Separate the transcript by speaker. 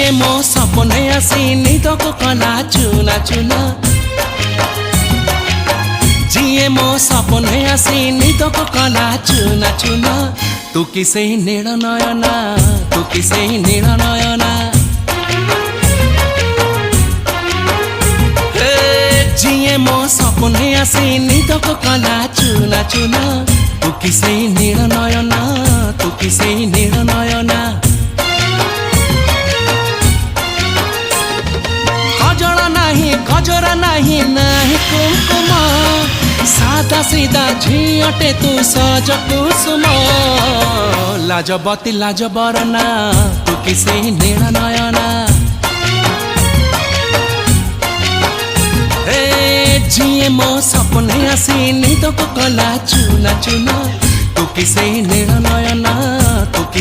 Speaker 1: जिए मो सपने आसी निद को कला चुना चुना जिए मो सपने आसी निद को कला चुना चुना तू किसे नील नयना तू किसे नील नयना जिए मो सपने आसी निद को कला चुना चुना तू किसे नील नयना तू किसे नील नयना गजरा नहीं नहीं कुमकुम सादा सीधा झीटे तू सज कुसुम लाजबती लाजबरना तू किसे नील नयना जिए मो सपने आसी निद को कला चुना चुना तू किसे नील नयना तू किसे